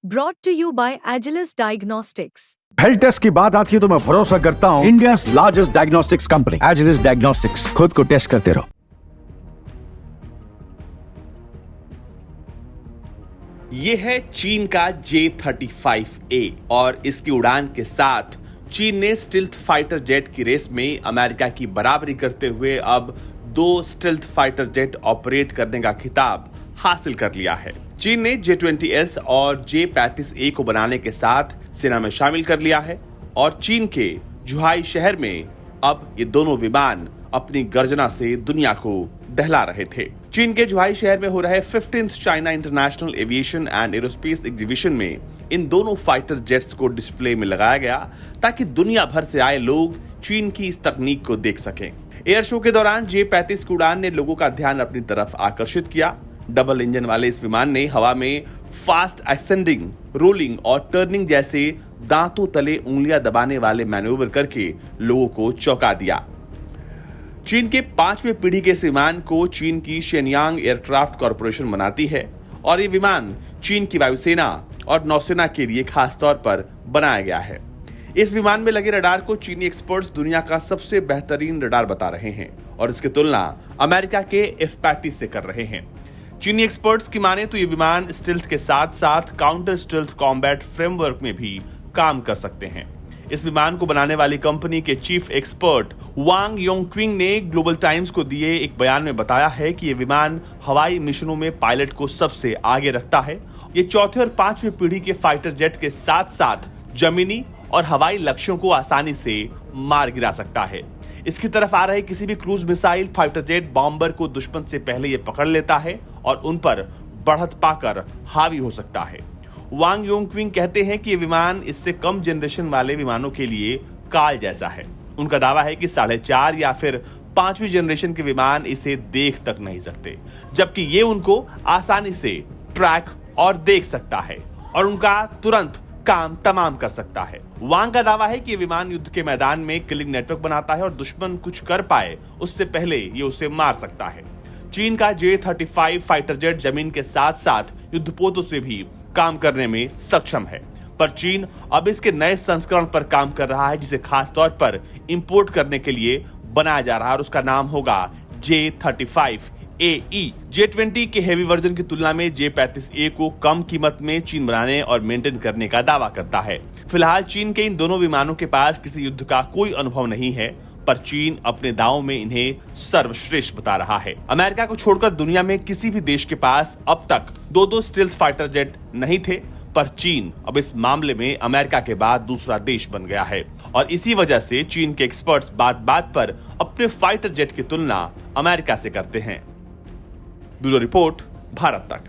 Brought to you by Agilus Diagnostics. Health test की बात आती है तो मैं भरोसा करता हूँ India largest diagnostics company Agilus Diagnostics. खुद को टेस्ट करते रहो। ये है चीन का J-35A और इसकी उड़ान के साथ चीन ने स्टिल्थ फाइटर जेट की रेस में अमेरिका की बराबरी करते हुए अब 2 स्टिल्थ फाइटर जेट ऑपरेट करने का खिताब हासिल कर लिया है। चीन ने J-20S और J-35A को बनाने के साथ सेना में शामिल कर लिया है और चीन के जुहाई शहर में अब ये दोनों विमान अपनी गर्जना से दुनिया को दहला रहे थे। चीन के जुहाई शहर में हो रहे 15th China international aviation and aerospace exhibition में इन दोनों फाइटर जेट्स को डिस्प्ले में लगाया गया ताकि दुनिया भर से आए लोग चीन की इस तकनीक को देख सकें। एयर शो के दौरान J-35 की उड़ान ने लोगों का ध्यान अपनी तरफ आकर्षित किया। डबल इंजन वाले इस विमान ने हवा में फास्ट असेंडिंग, रोलिंग और टर्निंग जैसे दांतों तले उंगलियां दबाने वाले मैन्यूवर करके लोगों को चौंका दिया। चीन के 5वीं पीढ़ी के इस विमान को चीन की शेनयांग एयरक्राफ्ट कॉरपोरेशन बनाती है और ये विमान चीन की वायुसेना और नौसेना के लिए खास तौर पर बनाया गया है। इस विमान में लगे रडार को चीनी एक्सपर्ट्स दुनिया का सबसे बेहतरीन रडार बता रहे हैं और इसकी तुलना अमेरिका के F-35 से कर रहे हैं। चीनी एक्सपर्ट्स की माने तो ये विमान स्टिल्थ के साथ साथ काउंटर स्टिल्थ कॉम्बैट फ्रेमवर्क में भी काम कर सकते हैं। इस विमान को बनाने वाली कंपनी के चीफ एक्सपर्ट वांग योंगक्विंग ने ग्लोबल टाइम्स को दिए एक बयान में बताया है कि ये विमान हवाई मिशनों में पायलट को सबसे आगे रखता है। ये चौथे और 5वीं पीढ़ी के फाइटर जेट के साथ साथ जमीनी और हवाई लक्ष्यों को आसानी से मार गिरा सकता है। इसकी तरफ आ रहे किसी भी cruise missile, fighter jet, bomber को दुश्मन से पहले ये पकड़ लेता है और उन पर बढ़त पाकर हावी हो सकता है। वांग योंगक्विंग कहते हैं कि ये विमान इससे कम जनरेशन वाले विमानों के लिए काल जैसा है। उनका दावा है कि 4.5 या फिर 5वीं जनरेशन के विमान इसे देख तक नहीं सकते, जबकि ये उनको आसानी से ट्रैक और देख सकता है और उनका तुरंत काम तमाम कर सकता है। वांग का दावा है कि ये विमान युद्ध के मैदान में किलिंग नेटवर्क बनाता है और दुश्मन कुछ कर पाए उससे पहले ये उसे मार सकता है। चीन का J-35 फाइटर जेट जमीन के साथ साथ युद्धपोतों से भी काम करने में सक्षम है, पर चीन अब इसके नए संस्करण पर काम कर रहा है जिसे खास तौर पर इंपोर्ट करने के लिए बनाया जा रहा है और उसका नाम होगा J-35AE। J-20 के हेवी वर्जन की तुलना में J-35A को कम कीमत में चीन बनाने और मेंटेन करने का दावा करता है। फिलहाल चीन के इन दोनों विमानों के पास किसी युद्ध का कोई अनुभव नहीं है, पर चीन अपने दावों में इन्हें सर्वश्रेष्ठ बता रहा है। अमेरिका को छोड़कर दुनिया में किसी भी देश के पास अब तक 2 स्टिल्थ फाइटर जेट नहीं थे, पर चीन अब इस मामले में अमेरिका के बाद दूसरा देश बन गया है और इसी वजह से चीन के एक्सपर्ट्स बात बात पर अपने फाइटर जेट की तुलना अमेरिका से करते हैं। ब्यूरो रिपोर्ट, भारत तक।